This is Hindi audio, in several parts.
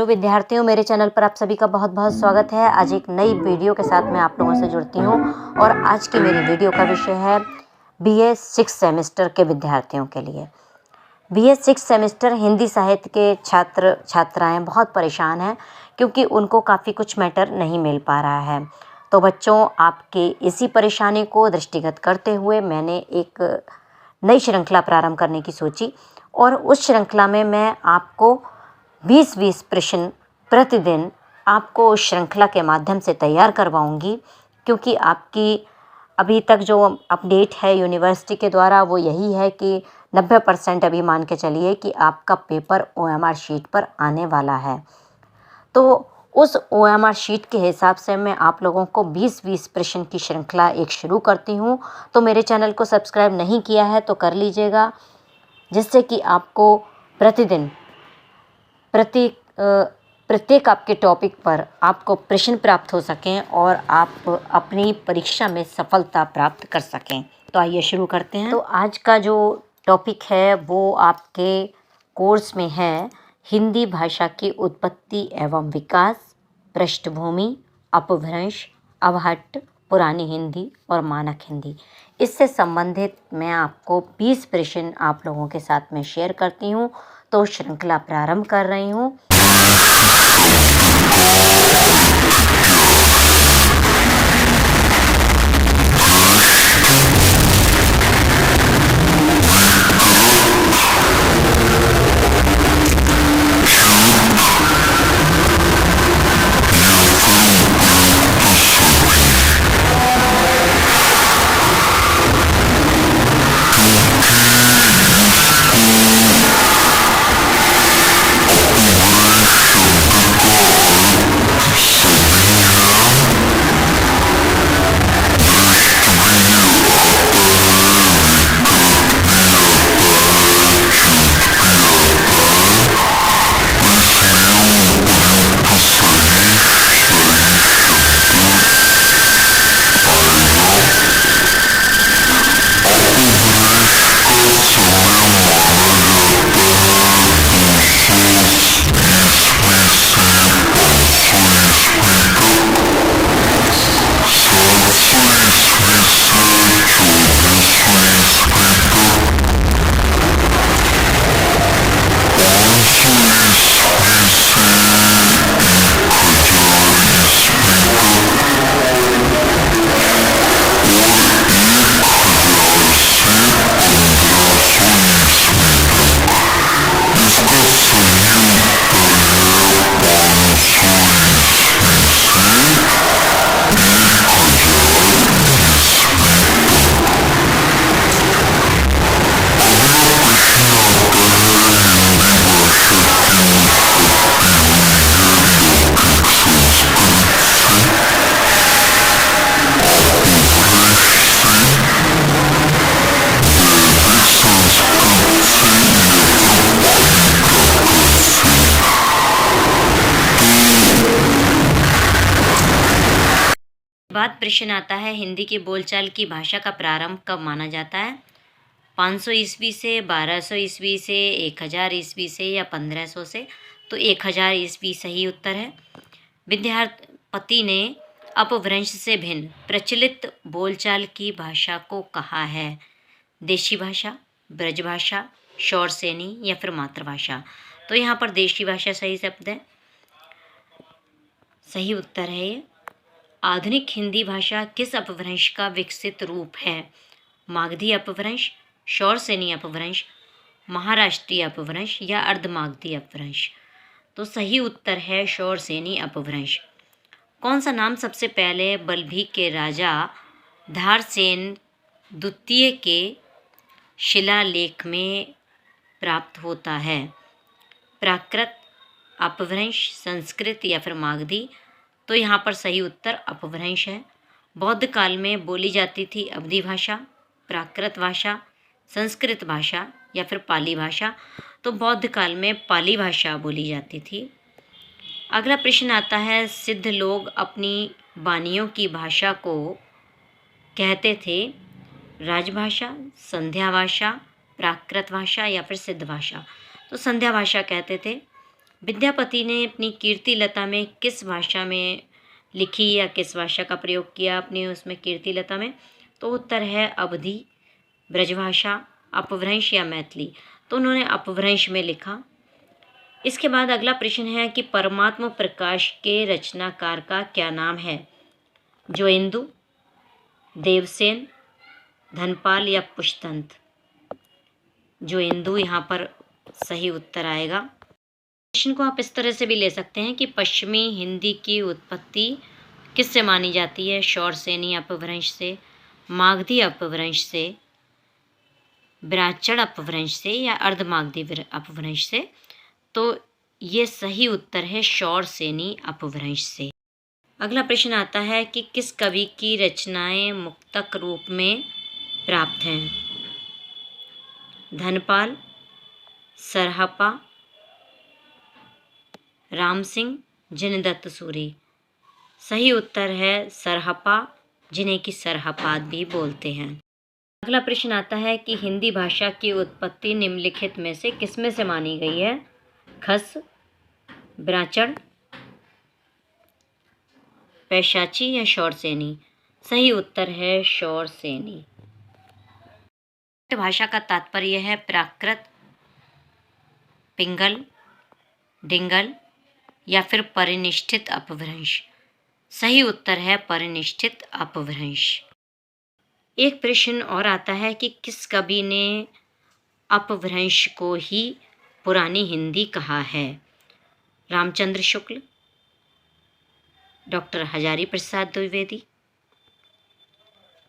हेलो विद्यार्थियों, मेरे चैनल पर आप सभी का बहुत बहुत स्वागत है। आज एक नई वीडियो के साथ मैं आप लोगों से जुड़ती हूँ और आज की मेरी वीडियो का विषय है बीए 6 सेमेस्टर के विद्यार्थियों के लिए। बीए 6 सेमेस्टर हिंदी साहित्य के छात्र छात्राएं बहुत परेशान हैं क्योंकि उनको काफ़ी कुछ मैटर नहीं मिल पा रहा है। तो बच्चों, आपके इसी परेशानी को दृष्टिगत करते हुए मैंने एक नई श्रृंखला प्रारंभ करने की सोची और उस श्रृंखला में मैं आपको 20-20 प्रश्न प्रतिदिन आपको उस श्रृंखला के माध्यम से तैयार करवाऊंगी, क्योंकि आपकी अभी तक जो अपडेट है यूनिवर्सिटी के द्वारा वो यही है कि 90% अभी मान के चलिए कि आपका पेपर ओएमआर शीट पर आने वाला है। तो उस ओएमआर शीट के हिसाब से मैं आप लोगों को 20-20 प्रश्न की श्रृंखला एक शुरू करती हूँ। तो मेरे चैनल को सब्सक्राइब नहीं किया है तो कर लीजिएगा, जिससे कि आपको प्रतिदिन प्रत्येक आपके टॉपिक पर आपको प्रश्न प्राप्त हो सकें और आप अपनी परीक्षा में सफलता प्राप्त कर सकें। तो आइए शुरू करते हैं। तो आज का जो टॉपिक है वो आपके कोर्स में है हिंदी भाषा की उत्पत्ति एवं विकास, पृष्ठभूमि, अपभ्रंश, अवहट्ट, पुरानी हिंदी और मानक हिंदी। इससे संबंधित मैं आपको 20 प्रश्न आप लोगों के साथ में शेयर करती हूँ। तो श्रृंखला प्रारंभ कर रही हूँ। बाद प्रश्न आता है, हिंदी की बोलचाल की भाषा का प्रारंभ कब माना जाता है? 500 ईस्वी से, 1200 ईस्वी से, 1000 ईस्वी से या 1500 से? तो 1000 ईस्वी सही उत्तर है। विद्यापति ने अपभ्रंश से भिन्न प्रचलित बोलचाल की भाषा को कहा है? देशी भाषा, ब्रजभाषा, शौरसेनी या फिर मातृभाषा? तो यहाँ पर देशी भाषा सही शब्द है, सही उत्तर है ये। आधुनिक हिंदी भाषा किस अपभ्रंश का विकसित रूप है? मागधी अपभ्रंश, शौरसेनी अपभ्रंश, महाराष्ट्रीय अपभ्रंश या अर्धमागधी अपभ्रंश? तो सही उत्तर है शौरसेनी अपभ्रंश। कौन सा नाम सबसे पहले बल्भी के राजा धारसेन द्वितीय के शिलालेख में प्राप्त होता है? प्राकृत, अपभ्रंश, संस्कृत या फिर मागधी? तो यहाँ पर सही उत्तर अपभ्रंश है। बौद्ध काल में बोली जाती थी अवधी भाषा, प्राकृत भाषा, संस्कृत भाषा या फिर पाली भाषा? तो बौद्ध काल में पाली भाषा बोली जाती थी। अगला प्रश्न आता है, सिद्ध लोग अपनी वाणियों की भाषा को कहते थे राजभाषा, संध्या भाषा, प्राकृत भाषा या फिर सिद्ध भाषा? तो संध्या भाषा कहते थे। विद्यापति ने अपनी कीर्ति लता में किस भाषा में लिखी या किस भाषा का प्रयोग किया अपनी उसमें कीर्ति लता में? तो उत्तर है अवधी, ब्रजभाषा, अपभ्रंश या मैथिली। तो उन्होंने अपभ्रंश में लिखा। इसके बाद अगला प्रश्न है कि परमात्मा प्रकाश के रचनाकार का क्या नाम है? जोइंदु, देवसेन, धनपाल या पुष्तंत? जोइंदु यहाँ पर सही उत्तर आएगा। प्रश्न को आप इस तरह से भी ले सकते हैं कि पश्चिमी हिंदी की उत्पत्ति किससे मानी जाती है? शौरसेनी अपभ्रंश से, मागधी अपभ्रंश से, विराचड़ अपभ्रंश से या अर्धमागधी अपभ्रंश से? तो ये सही उत्तर है शौरसेनी अपभ्रंश से। अगला प्रश्न आता है कि किस कवि की रचनाएं मुक्तक रूप में प्राप्त हैं? धनपाल, सरहपा, राम सिंह, जिनदत्त सूरी? सही उत्तर है सरहपा, जिन्हें कि सरहपाद भी बोलते हैं। अगला प्रश्न आता है कि हिंदी भाषा की उत्पत्ति निम्नलिखित में से किसमें से मानी गई है? खस, विराचड़, पैशाची या शौरसेनी? सही उत्तर है शौरसेनी। भाषा का तात्पर्य है प्राकृत, पिंगल, डिंगल या फिर परिनिष्ठित अपभ्रंश? सही उत्तर है परिनिष्ठित अपभ्रंश। एक प्रश्न और आता है कि किस कवि ने अपभ्रंश को ही पुरानी हिंदी कहा है? रामचंद्र शुक्ल, डॉक्टर हजारी प्रसाद द्विवेदी,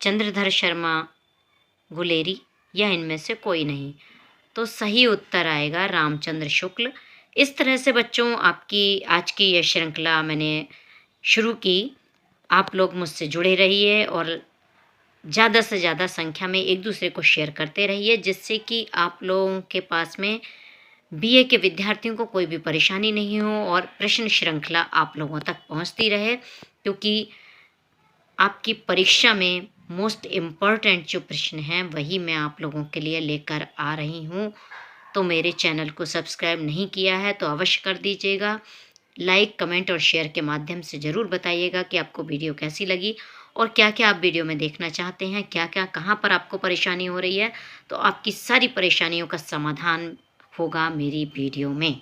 चंद्रधर शर्मा गुलेरी या इनमें से कोई नहीं? तो सही उत्तर आएगा रामचंद्र शुक्ल। इस तरह से बच्चों आपकी आज की यह श्रृंखला मैंने शुरू की। आप लोग मुझसे जुड़े रहिए और ज़्यादा से ज़्यादा संख्या में एक दूसरे को शेयर करते रहिए, जिससे कि आप लोगों के पास में बीए के विद्यार्थियों को कोई भी परेशानी नहीं हो और प्रश्न श्रृंखला आप लोगों तक पहुंचती रहे, क्योंकि आपकी परीक्षा में मोस्ट इम्पॉर्टेंट जो प्रश्न हैं वही मैं आप लोगों के लिए लेकर आ रही हूं। तो मेरे चैनल को सब्सक्राइब नहीं किया है तो अवश्य कर दीजिएगा। लाइक, कमेंट और शेयर के माध्यम से ज़रूर बताइएगा कि आपको वीडियो कैसी लगी और क्या क्या आप वीडियो में देखना चाहते हैं, क्या क्या कहाँ पर आपको परेशानी हो रही है। तो आपकी सारी परेशानियों का समाधान होगा मेरी वीडियो में।